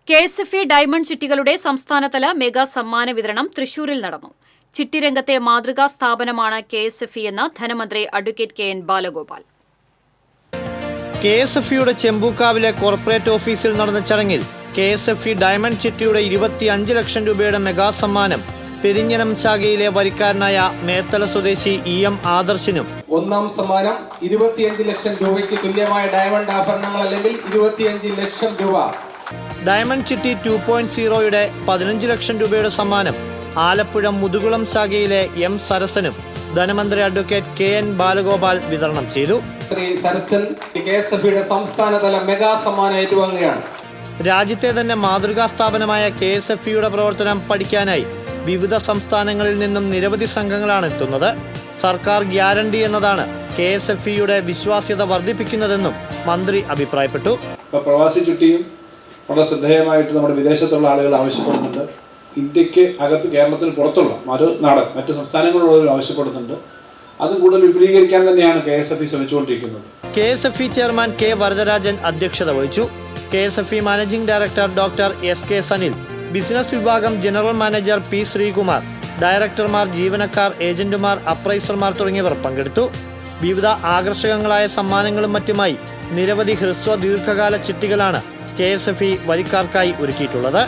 KSFE diamond ചിട്ടികളുടെ സംസ്ഥാനതല mega സമ്മാന വിതരണം തൃശൂരിൽ നടന്നു. ചിട്ടിരംഗത്തെ മാതൃകാ സ്ഥാപനമാണ് KSFE എന്ന് ധനമന്ത്രി അഡ്വക്കേറ്റ് KN ബാലഗോപാൽ. KSFEയുടെ ചെമ്പൂക്കാവിലെ കോർപ്പറേറ്റ് ഓഫീസിൽ നടന്ന ചടങ്ങിൽ KSFE ഡയമണ്ട് ചിട്ടിയുടെ 25 ലക്ഷം രൂപയുടെ മെഗാ സമ്മാനം പെരിഞ്ഞനം ശാഖയിലെ വരിക്കാരനായ മേത്തല സ്വദേശി EM ആദർശിനും, ഒന്നാം സമ്മാനം 25 ലക്ഷം രൂപയ്ക്ക് തുല്യമായ ഡയമണ്ട് ആഭരണങ്ങൾ അല്ലെങ്കിൽ 25 ലക്ഷം രൂപ. ഡയമണ്ട് ചിട്ടി 2.0യുടെ 15 ലക്ഷം രൂപയുടെ സമ്മാനം ആലപ്പുഴ മുതുകുളം ശാഖയിലെ M സരസനും ധനമന്ത്രി അഡ്വക്കേറ്റ് KN ബാലഗോപാൽ വിതരണം ചെയ്തു. സരസൻ KSFEയുടെ സംസ്ഥാനതല മെഗാ സമ്മാനം ഏറ്റുവാങ്ങുകയാണ്. രാജ്യത്തെ തന്നെ മാതൃകാ സ്ഥാപനമായ KSFEയുടെ പ്രവർത്തനം പഠിക്കാനായി വിവിധ സംസ്ഥാനങ്ങളിൽ നിന്നും നിരവധി സംഘങ്ങളാണ് എത്തുന്നത്. സർക്കാർ ഗ്യാരണ്ടി എന്നതാണ് KSFEയുടെ വിശ്വാസ്യത വർദ്ധിപ്പിക്കുന്നതെന്നും മന്ത്രി അഭിപ്രായപ്പെട്ടു. പ്രവാസി ചുട്ടിയും വളരെ ശ്രദ്ധേയമായിട്ട് നമ്മുടെ വിദേശത്തുള്ള ആളുകൾ ആവശ്യപ്പെടുന്നുണ്ട്. ഇന്ത്യക്ക് അകത്ത് കേരളത്തിന് പുറത്തുള്ള മറ്റ് സംസ്ഥാനങ്ങളിലുള്ളവർ ആവശ്യപ്പെടുന്നുണ്ട്. അത് കൂടുതൽ വിപുലീകരിക്കാൻ തന്നെയാണ് KSFE ശ്രമിച്ചുകൊണ്ടിരിക്കുന്നത്. KSFE ചെയർമാൻ K വരദരാജൻ അധ്യക്ഷത വഹിച്ചു. KSFE managing director doctor SK Sanil, business വിഭാഗം ജനറൽ മാനേജർ P ശ്രീകുമാർ, ഡയറക്ടർമാർ, ജീവനക്കാർ, ഏജന്റുമാർ, അപ്രൈസർമാർ തുടങ്ങിയവർ പങ്കെടുത്തു. വിവിധ ആകർഷകങ്ങളായ സമ്മാനങ്ങളും മറ്റുമായി നിരവധി ഹ്രസ്വ ദീർഘകാല ചിട്ടികളാണ് KSFE വരിക്കാർക്കായി ഒരുക്കിയിട്ടുള്ളത്.